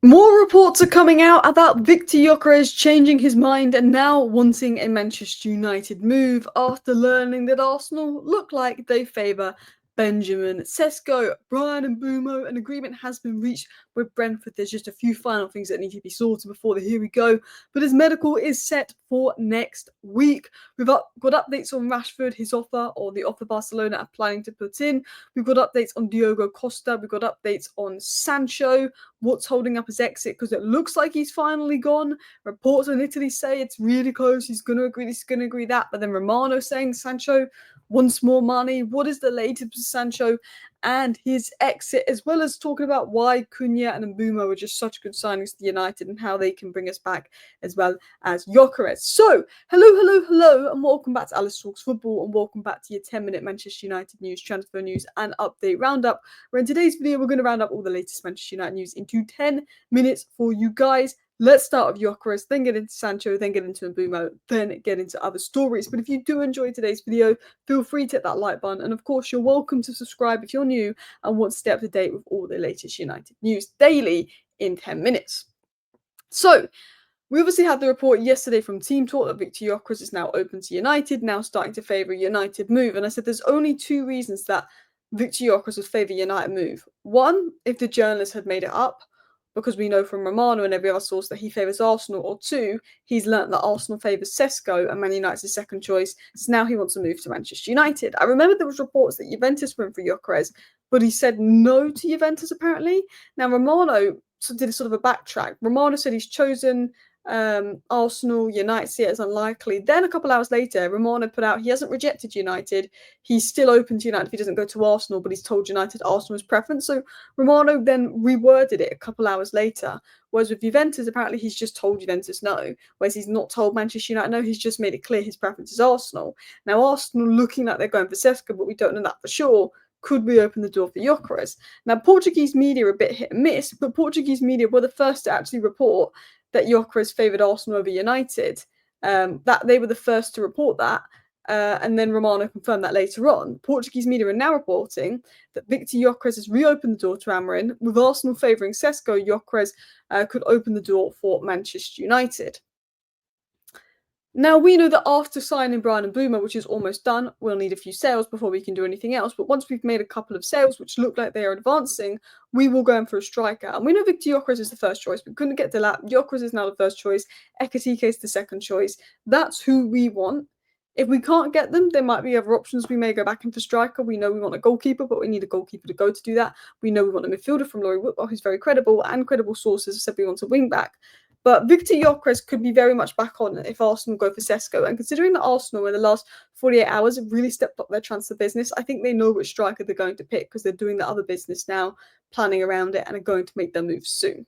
More reports are coming out about Viktor Gyokeres changing his mind and now wanting a Manchester United move after learning that Arsenal look like they favour Benjamin Sesko. Brian Mbeumo, an agreement has been reached with Brentford. There's just a few final things that need to be sorted before the here we go. But his medical is set for next week. We've got updates on Rashford, his offer, or the offer Barcelona are planning to put in. We've got updates on Diogo Costa. We've got updates on Sancho. What's holding up his exit, because it looks like he's finally gone. Reports in Italy say it's really close, he's going to agree that, but then Romano saying Sancho wants more money. What is the latest with Sancho and his exit, as well as talking about why Cunha and Mbeumo are just such good signings to United and how they can bring us back, as well as Gyokeres. So, hello, and welcome back to Alice Talks Football, and welcome back to your 10-minute Manchester United news, transfer news, and update roundup. Where in today's video, we're going to round up all the latest Manchester United news into 10 minutes for you guys. Let's start with Gyokeres, then get into Sancho, then get into Mbeumo, then get into other stories. But if you do enjoy today's video, feel free to hit that like button. And of course, you're welcome to subscribe if you're new and want to stay up to date with all the latest United news daily in 10 minutes. So, we obviously had the report yesterday from Team Talk that Viktor Gyokeres is now open to United, now starting to favour a United move. And I said there's only two reasons that Viktor Gyokeres would favour United move. One, if the journalists had made it up, because we know from Romano and every other source that he favours Arsenal. Or two, he's learnt that Arsenal favours Sesko and Man United's his second choice, so now he wants to move to Manchester United. I remember there was reports that Juventus went for Gyokeres, but he said no to Juventus apparently. Now Romano did a sort of a backtrack. Romano said he's chosen Arsenal. United see it as unlikely. Then a couple hours later, Romano put out he hasn't rejected United. He's still open to United if he doesn't go to Arsenal, but he's told United Arsenal's preference. So Romano then reworded it a couple hours later. Whereas with Juventus, apparently he's just told Juventus no. Whereas he's not told Manchester United no. He's just made it clear his preference is Arsenal. Now Arsenal looking like they're going for Sesko, but we don't know that for sure. Could we open the door for Gyokeres? Now, Portuguese media are a bit hit and miss, but Portuguese media were the first to actually report that Gyokeres favoured Arsenal over United. That they were the first to report that, and then Romano confirmed that later on. Portuguese media are now reporting that Viktor Gyokeres has reopened the door to Amorim, with Arsenal favouring Sesko. Gyokeres could open the door for Manchester United. Now, we know that after signing Brian Mbeumo, which is almost done, we'll need a few sales before we can do anything else. But once we've made a couple of sales, which look like they are advancing, we will go in for a striker. And we know Viktor Gyokeres is the first choice. We couldn't get Delap. Gyokeres is now the first choice. Ekitike is the second choice. That's who we want. If we can't get them, there might be other options. We may go back into striker. We know we want a goalkeeper, but we need a goalkeeper to go to do that. We know we want a midfielder from Laurie Whitwell, who's very credible, and credible sources have said we want a wing back. But Viktor Gyokeres could be very much back on if Arsenal go for Sesko. And considering that Arsenal in the last 48 hours have really stepped up their transfer business, I think they know which striker they're going to pick because they're doing the other business now, planning around it, and are going to make their move soon.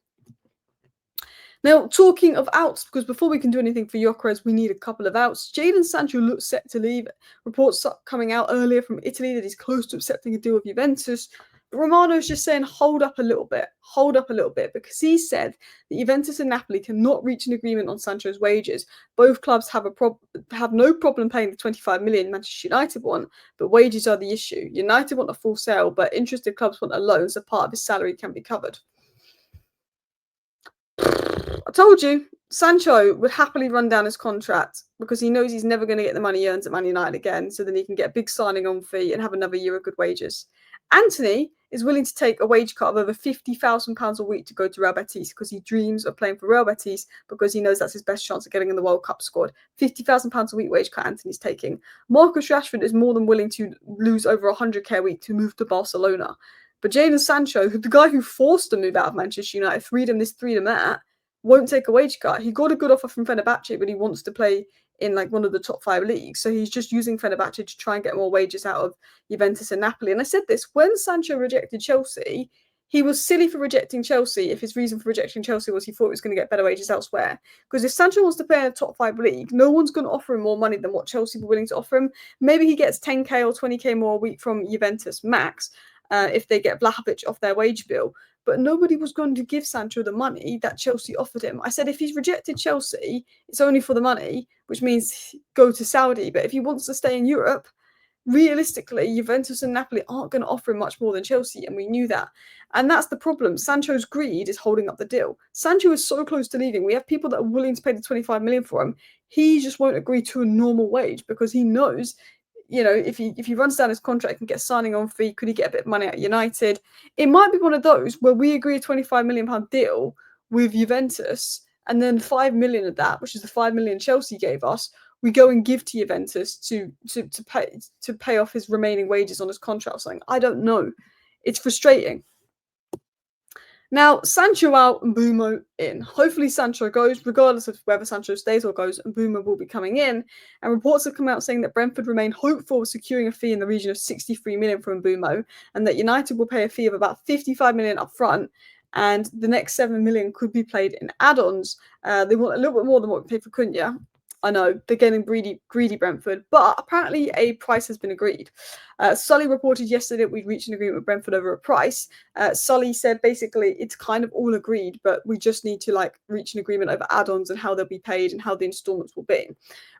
Now, talking of outs, because before we can do anything for Gyokeres, we need a couple of outs. Jadon Sancho looks set to leave. Reports coming out earlier from Italy that he's close to accepting a deal with Juventus. Romano's just saying, hold up a little bit, because he said that Juventus and Napoli cannot reach an agreement on Sancho's wages. Both clubs have no problem paying the 25 million Manchester United want, but wages are the issue. United want a full sale, but interested clubs want a loan, so part of his salary can be covered. I told you, Sancho would happily run down his contract because he knows he's never going to get the money he earns at Man United again, so then he can get a big signing on fee and have another year of good wages. Anthony is willing to take a wage cut of over £50,000 a week to go to Real Betis because he dreams of playing for Real Betis because he knows that's his best chance of getting in the World Cup squad. £50,000 a week wage cut Anthony's taking. Marcus Rashford is more than willing to lose over 100k a week to move to Barcelona. But Jadon Sancho, the guy who forced a move out of Manchester United, freedom that, won't take a wage cut. He got a good offer from Fenerbahce, but he wants to play in like one of the top 5 leagues. So he's just using Fenerbahce to try and get more wages out of Juventus and Napoli. And I said this, when Sancho rejected Chelsea, he was silly for rejecting Chelsea if his reason for rejecting Chelsea was he thought he was going to get better wages elsewhere. Because if Sancho wants to play in a top 5 league, no one's going to offer him more money than what Chelsea were willing to offer him. Maybe he gets 10k or 20k more a week from Juventus max if they get Vlahovic off their wage bill. But nobody was going to give Sancho the money that Chelsea offered him. I said if he's rejected Chelsea, it's only for the money, which means go to Saudi. But if he wants to stay in Europe, realistically, Juventus and Napoli aren't going to offer him much more than Chelsea, and we knew that. And that's the problem. Sancho's greed is holding up the deal. Sancho is so close to leaving. We have people that are willing to pay the 25 million for him. He just won't agree to a normal wage because he knows, if he runs down his contract and gets signing on fee, could he get a bit of money at United? It might be one of those where we agree a 25 million pound deal with Juventus, and then 5 million of that, which is the 5 million Chelsea gave us, we go and give to Juventus to pay off his remaining wages on his contract or something. I don't know. It's frustrating. Now, Sancho out and Mbeumo in. Hopefully Sancho goes, regardless of whether Sancho stays or goes, and Mbeumo will be coming in. And reports have come out saying that Brentford remain hopeful of securing a fee in the region of 63 million from Mbeumo, and that United will pay a fee of about 55 million up front, and the next 7 million could be paid in add-ons. They want a little bit more than what we paid for Cunha. I know, they're getting greedy Brentford, but apparently a price has been agreed. Sully reported yesterday that we'd reached an agreement with Brentford over a price. Sully said basically it's kind of all agreed, but we just need to reach an agreement over add-ons and how they'll be paid and how the instalments will be.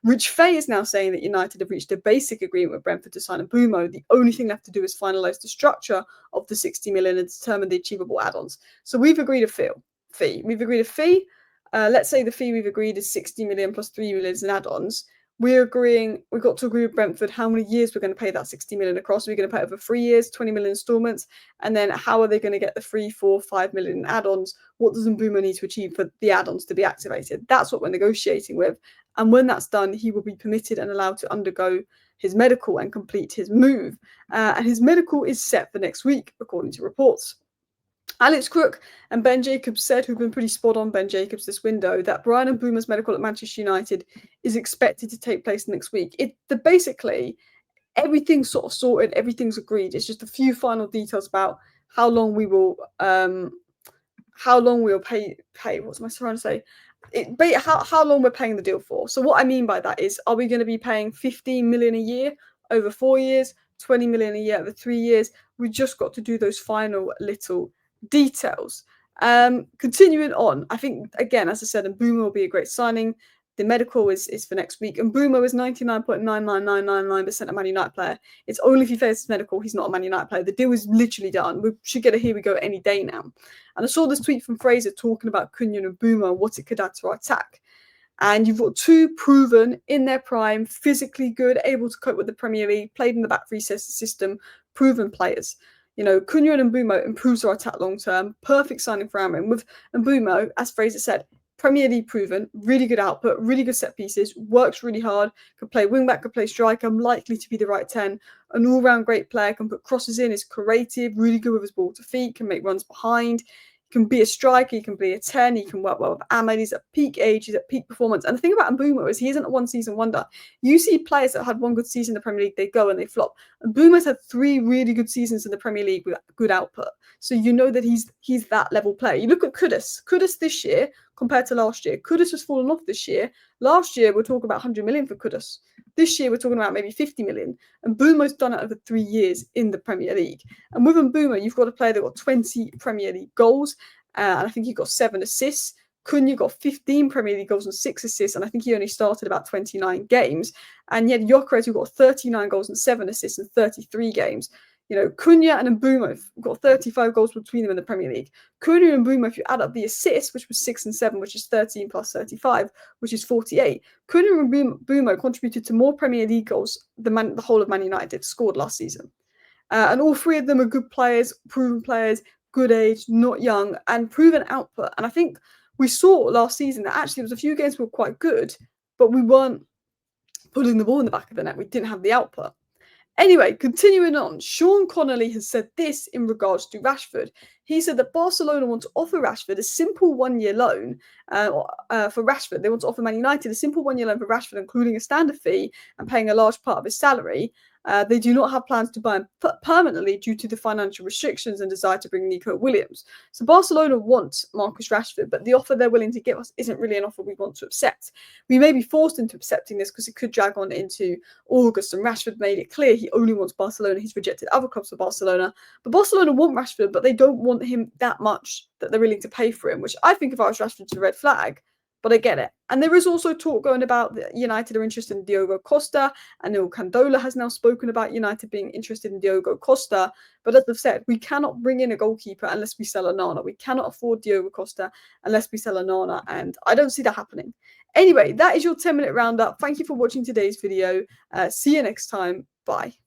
Rich Fay is now saying that United have reached a basic agreement with Brentford to sign a Mbeumo. The only thing left to do is finalise the structure of the 60 million and determine the achievable add-ons. So we've agreed a fee. We've agreed a fee. Let's say the fee we've agreed is 60 million plus 3 million in add-ons. We've got to agree with Brentford how many years we're going to pay that 60 million across. Are we going to pay it over 3 years, 20 million instalments? And then how are they going to get the 3, 4, 5 million in add-ons? What does Mbeumo need to achieve for the add-ons to be activated? That's what we're negotiating with. And when that's done, he will be permitted and allowed to undergo his medical and complete his move. And his medical is set for next week, according to reports. Alex Crook and Ben Jacobs said, who've been pretty spot on, Ben Jacobs, this window, that Brian Mbeumo's medical at Manchester United is expected to take place next week. Basically, everything's sort of sorted, everything's agreed. It's just a few final details about how long we will pay. What's my trying to say? How long we're paying the deal for. So what I mean by that is, are we going to be paying 15 million a year over 4 years, 20 million a year over 3 years? We just got to do those final little details. Continuing on, I think, again, as I said, Mbeumo will be a great signing. The medical is for next week. And Mbeumo is 99.99999% a Man United player. It's only if he fails his medical, he's not a Man United player. The deal is literally done. We should get a here we go any day now. And I saw this tweet from Fraser talking about Cunha and Mbeumo and what it could add to our attack. And you've got two proven, in their prime, physically good, able to cope with the Premier League, played in the back three system, proven players. Cunha and Mbeumo improves our attack long term. Perfect signing for Amorim. With Mbeumo, as Fraser said, Premier League proven, really good output, really good set pieces, works really hard, can play wing back, can play striker, likely to be the right 10. An all-round great player, can put crosses in, is creative, really good with his ball to feet, can make runs behind. Can be a striker, he can be a 10, he can work well with Ahmed, he's at peak age, he's at peak performance. And the thing about Mbeumo is he isn't a one-season wonder. You see players that had one good season in the Premier League, they go and they flop. Mbeumo's had 3 really good seasons in the Premier League with good output. So you know that he's that level player. You look at Kudus. Kudus this year compared to last year. Kudus has fallen off this year. Last year, we're talking about 100 million for Kudus. This year, we're talking about maybe 50 million. And Mbeumo's done it over 3 years in the Premier League. And with Mbeumo, you've got a player that got 20 Premier League goals. And I think he got 7 assists. Cunha got 15 Premier League goals and 6 assists. And I think he only started about 29 games. And yet Gyokeres, who got 39 goals and 7 assists in 33 games. Cunha and Mbeumo got 35 goals between them in the Premier League. Cunha and Mbeumo, if you add up the assists, which was 6 and 7, which is 13 plus 35, which is 48. Cunha and Mbeumo contributed to more Premier League goals than the whole of Man United scored last season. And all 3 of them are good players, proven players, good age, not young, and proven output. And I think we saw last season that actually there was a few games that were quite good, but we weren't putting the ball in the back of the net. We didn't have the output. Anyway, continuing on, Sean Connolly has said this in regards to Rashford. He said that Barcelona want to offer Rashford a simple 1-year loan for Rashford. They want to offer Man United a simple 1-year loan for Rashford, including a standard fee and paying a large part of his salary. They do not have plans to buy him permanently due to the financial restrictions and desire to bring Nico Williams. So Barcelona want Marcus Rashford, but the offer they're willing to give us isn't really an offer we want to accept. We may be forced into accepting this because it could drag on into August, and Rashford made it clear he only wants Barcelona. He's rejected other clubs for Barcelona, but Barcelona want Rashford, but they don't want him that much that they're willing to pay for him, which I think if I was Rashford's a red flag. but I get it. And there is also talk going about United are interested in Diogo Costa, and Neil Candola has now spoken about United being interested in Diogo Costa. But as I've said, we cannot bring in a goalkeeper unless we sell Onana. We cannot afford Diogo Costa unless we sell Onana, and I don't see that happening. Anyway, that is your 10-minute roundup. Thank you for watching today's video. See you next time. Bye.